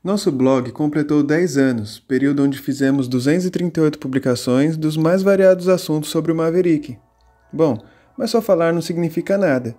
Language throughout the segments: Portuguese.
Nosso blog completou 10 anos, período onde fizemos 238 publicações dos mais variados assuntos sobre o Maverick. Bom, mas só falar não significa nada.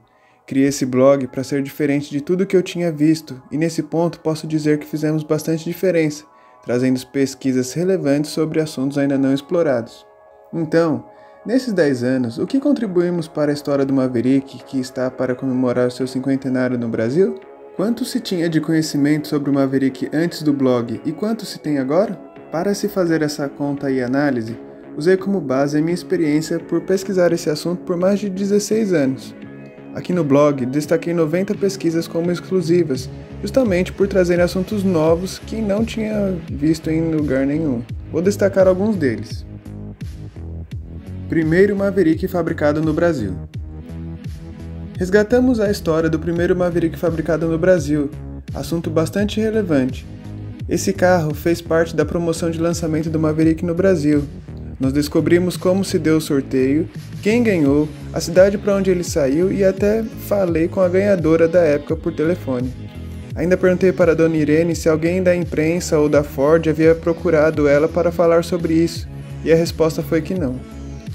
Criei esse blog para ser diferente de tudo que eu tinha visto, e nesse ponto posso dizer que fizemos bastante diferença, trazendo pesquisas relevantes sobre assuntos ainda não explorados. Então, nesses 10 anos, o que contribuímos para a história do Maverick, que está para comemorar o seu cinquentenário no Brasil? Quanto se tinha de conhecimento sobre o Maverick antes do blog e quanto se tem agora? Para se fazer essa conta e análise, usei como base a minha experiência por pesquisar esse assunto por mais de 16 anos. Aqui no blog, destaquei 90 pesquisas como exclusivas, justamente por trazer assuntos novos que não tinha visto em lugar nenhum. Vou destacar alguns deles. Primeiro Maverick fabricado no Brasil. Resgatamos a história do primeiro Maverick fabricado no Brasil, assunto bastante relevante. Esse carro fez parte da promoção de lançamento do Maverick no Brasil. Nós descobrimos como se deu o sorteio, quem ganhou, a cidade para onde ele saiu e até falei com a ganhadora da época por telefone. Ainda perguntei para a dona Irene se alguém da imprensa ou da Ford havia procurado ela para falar sobre isso, e a resposta foi que não.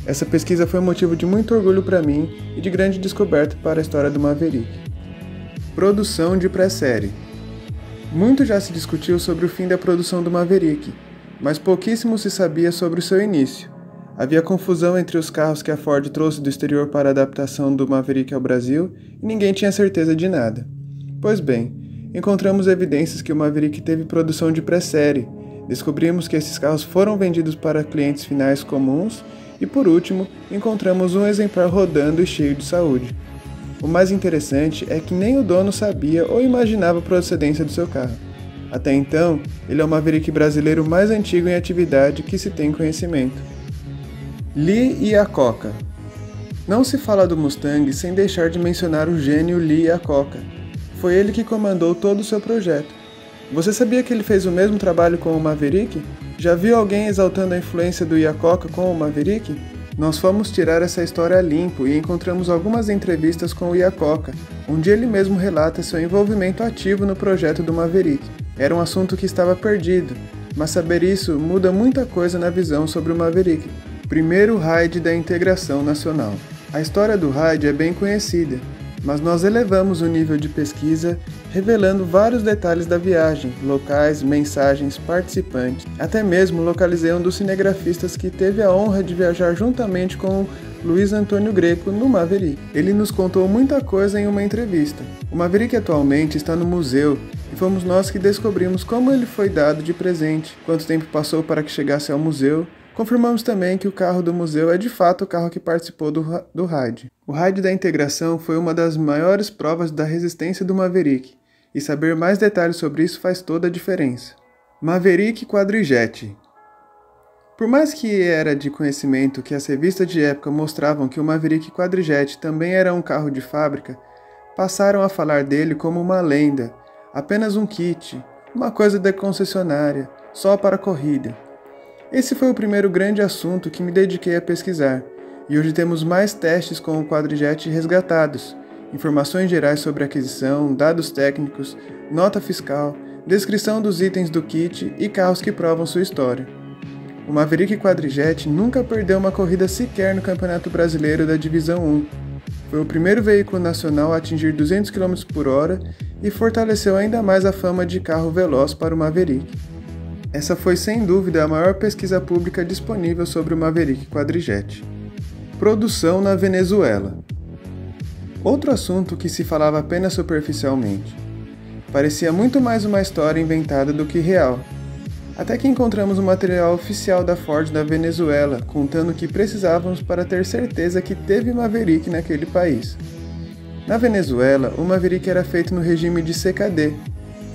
Essa pesquisa foi motivo de muito orgulho para mim e de grande descoberta para a história do Maverick. Produção de pré-série. Muito já se discutiu sobre o fim da produção do Maverick, mas pouquíssimo se sabia sobre o seu início. Havia confusão entre os carros que a Ford trouxe do exterior para a adaptação do Maverick ao Brasil e ninguém tinha certeza de nada. Pois bem, encontramos evidências que o Maverick teve produção de pré-série, descobrimos que esses carros foram vendidos para clientes finais comuns e, por último, encontramos um exemplar rodando e cheio de saúde. O mais interessante é que nem o dono sabia ou imaginava a procedência do seu carro. Até então, ele é o Maverick brasileiro mais antigo em atividade que se tem conhecimento. Lee Iacocca. Não se fala do Mustang sem deixar de mencionar o gênio Lee Iacocca. Foi ele que comandou todo o seu projeto. Você sabia que ele fez o mesmo trabalho com o Maverick? Já viu alguém exaltando a influência do Iacocca com o Maverick? Nós fomos tirar essa história a limpo e encontramos algumas entrevistas com o Iacocca, onde ele mesmo relata seu envolvimento ativo no projeto do Maverick. Era um assunto que estava perdido, mas saber isso muda muita coisa na visão sobre o Maverick. Primeiro raid da integração nacional. A história do raid é bem conhecida, mas nós elevamos o nível de pesquisa, revelando vários detalhes da viagem, locais, mensagens, participantes. Até mesmo localizei um dos cinegrafistas que teve a honra de viajar juntamente com Luiz Antônio Greco no Maverick. Ele nos contou muita coisa em uma entrevista. O Maverick atualmente está no museu e fomos nós que descobrimos como ele foi dado de presente, quanto tempo passou para que chegasse ao museu. Confirmamos também que o carro do museu é de fato o carro que participou do raid. O raid da integração foi uma das maiores provas da resistência do Maverick, e saber mais detalhes sobre isso faz toda a diferença. Maverick Quadrijet. Por mais que era de conhecimento que as revistas de época mostravam que o Maverick Quadrijet também era um carro de fábrica, passaram a falar dele como uma lenda, apenas um kit, uma coisa da concessionária, só para corrida. Esse foi o primeiro grande assunto que me dediquei a pesquisar, e hoje temos mais testes com o Quadrijet resgatados, informações gerais sobre aquisição, dados técnicos, nota fiscal, descrição dos itens do kit e carros que provam sua história. O Maverick Quadrijet nunca perdeu uma corrida sequer no Campeonato Brasileiro da Divisão 1. Foi o primeiro veículo nacional a atingir 200 km por hora e fortaleceu ainda mais a fama de carro veloz para o Maverick. Essa foi sem dúvida a maior pesquisa pública disponível sobre o Maverick Quadrijet. Produção na Venezuela. Outro assunto que se falava apenas superficialmente. Parecia muito mais uma história inventada do que real. Até que encontramos o material oficial da Ford da Venezuela, contando o que precisávamos para ter certeza que teve Maverick naquele país. Na Venezuela, o Maverick era feito no regime de CKD,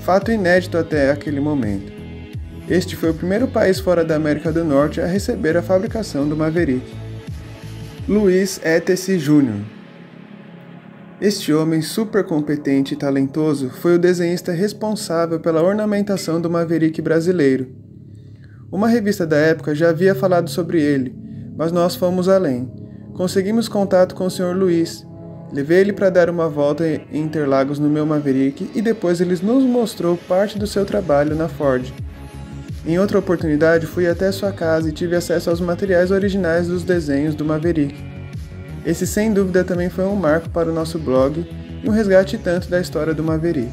fato inédito até aquele momento. Este foi o primeiro país fora da América do Norte a receber a fabricação do Maverick. Luiz Etesi Jr. Este homem super competente e talentoso foi o desenhista responsável pela ornamentação do Maverick brasileiro. Uma revista da época já havia falado sobre ele, mas nós fomos além. Conseguimos contato com o Sr. Luiz, Levei ele para dar uma volta em Interlagos no meu Maverick e depois ele nos mostrou parte do seu trabalho na Ford. Em outra oportunidade, fui até sua casa e tive acesso aos materiais originais dos desenhos do Maverick. Esse sem dúvida também foi um marco para o nosso blog e um resgate tanto da história do Maverick.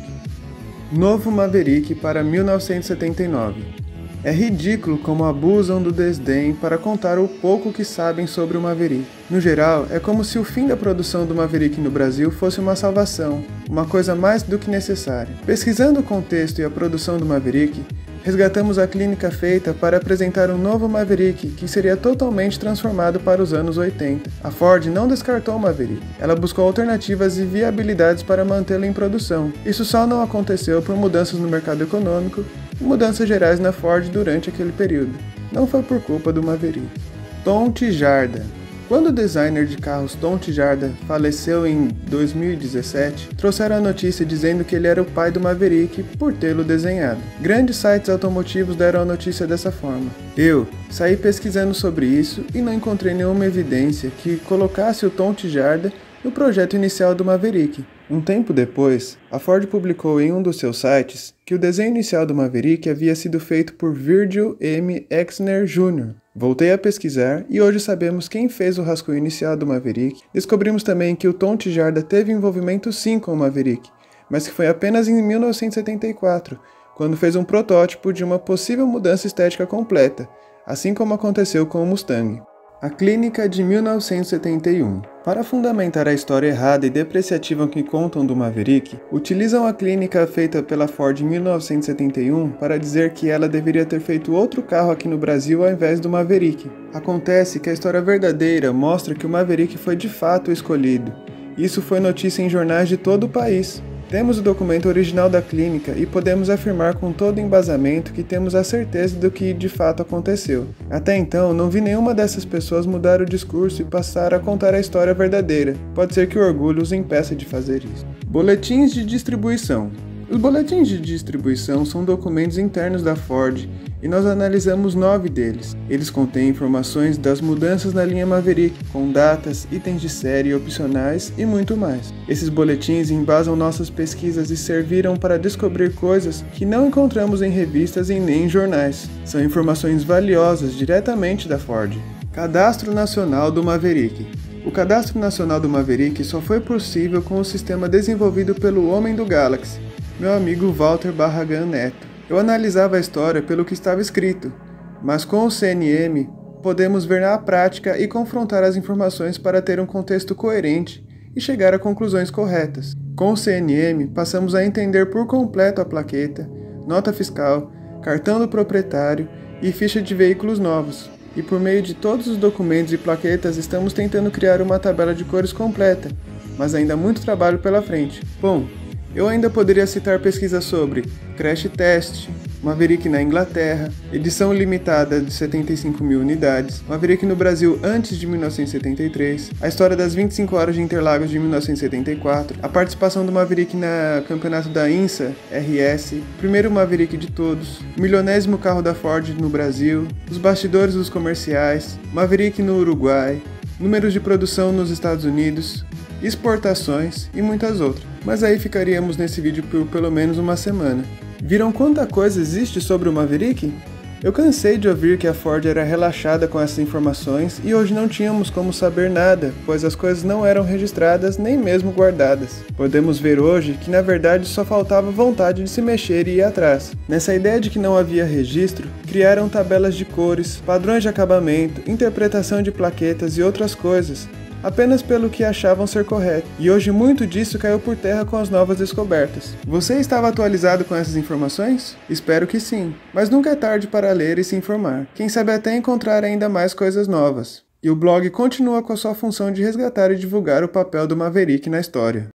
Novo Maverick para 1979. É ridículo como abusam do desdém para contar o pouco que sabem sobre o Maverick. No geral, é como se o fim da produção do Maverick no Brasil fosse uma salvação, uma coisa mais do que necessária. Pesquisando o contexto e a produção do Maverick, resgatamos a clínica feita para apresentar um novo Maverick que seria totalmente transformado para os anos 80. A Ford não descartou o Maverick, ela buscou alternativas e viabilidades para mantê-lo em produção. Isso só não aconteceu por mudanças no mercado econômico e mudanças gerais na Ford durante aquele período. Não foi por culpa do Maverick. Tom Tijarda. Quando o designer de carros Tom Tijarda faleceu em 2017, trouxeram a notícia dizendo que ele era o pai do Maverick por tê-lo desenhado. Grandes sites automotivos deram a notícia dessa forma. Eu saí pesquisando sobre isso e não encontrei nenhuma evidência que colocasse o Tom Tijarda no projeto inicial do Maverick. Um tempo depois, a Ford publicou em um dos seus sites que o desenho inicial do Maverick havia sido feito por Virgil M. Exner Jr. Voltei a pesquisar e hoje sabemos quem fez o rascunho inicial do Maverick. Descobrimos também que o Tom Tijarda teve envolvimento sim com o Maverick, mas que foi apenas em 1974, quando fez um protótipo de uma possível mudança estética completa, assim como aconteceu com o Mustang. A Clínica de 1971. Para fundamentar a história errada e depreciativa que contam do Maverick, utilizam a clínica feita pela Ford em 1971 para dizer que ela deveria ter feito outro carro aqui no Brasil ao invés do Maverick. Acontece que a história verdadeira mostra que o Maverick foi de fato escolhido. Isso foi notícia em jornais de todo o país. Temos o documento original da clínica e podemos afirmar com todo embasamento que temos a certeza do que de fato aconteceu. Até então, não vi nenhuma dessas pessoas mudar o discurso e passar a contar a história verdadeira. Pode ser que o orgulho os impeça de fazer isso. Boletins de distribuição. Os boletins de distribuição são documentos internos da Ford e nós analisamos 9 deles. Eles contêm informações das mudanças na linha Maverick, com datas, itens de série, opcionais e muito mais. Esses boletins embasam nossas pesquisas e serviram para descobrir coisas que não encontramos em revistas e nem em jornais. São informações valiosas diretamente da Ford. Cadastro Nacional do Maverick. O Cadastro Nacional do Maverick só foi possível com o sistema desenvolvido pelo Homem do Galaxy, meu amigo Walter Barragan Neto. Eu analisava a história pelo que estava escrito, mas com o CNM podemos ver na prática e confrontar as informações para ter um contexto coerente e chegar a conclusões corretas. Com o CNM passamos a entender por completo a plaqueta, nota fiscal, cartão do proprietário e ficha de veículos novos. E por meio de todos os documentos e plaquetas estamos tentando criar uma tabela de cores completa, mas ainda há muito trabalho pela frente. Bom, eu ainda poderia citar pesquisas sobre Crash Test, Maverick na Inglaterra, edição limitada de 75.000 unidades, Maverick no Brasil antes de 1973, a história das 25 horas de Interlagos de 1974, a participação do Maverick no campeonato da INSA RS, primeiro Maverick de todos, o milionésimo carro da Ford no Brasil, os bastidores dos comerciais, Maverick no Uruguai, números de produção nos Estados Unidos, exportações e muitas outras. Mas aí ficaríamos nesse vídeo por pelo menos uma semana. Viram quanta coisa existe sobre o Maverick? Eu cansei de ouvir que a Ford era relaxada com essas informações e hoje não tínhamos como saber nada, pois as coisas não eram registradas nem mesmo guardadas. Podemos ver hoje que na verdade só faltava vontade de se mexer e ir atrás. Nessa ideia de que não havia registro, criaram tabelas de cores, padrões de acabamento, interpretação de plaquetas e outras coisas, apenas pelo que achavam ser correto, e hoje muito disso caiu por terra com as novas descobertas. Você estava atualizado com essas informações? Espero que sim, mas nunca é tarde para ler e se informar. Quem sabe até encontrar ainda mais coisas novas. E o blog continua com a sua função de resgatar e divulgar o papel do Maverick na história.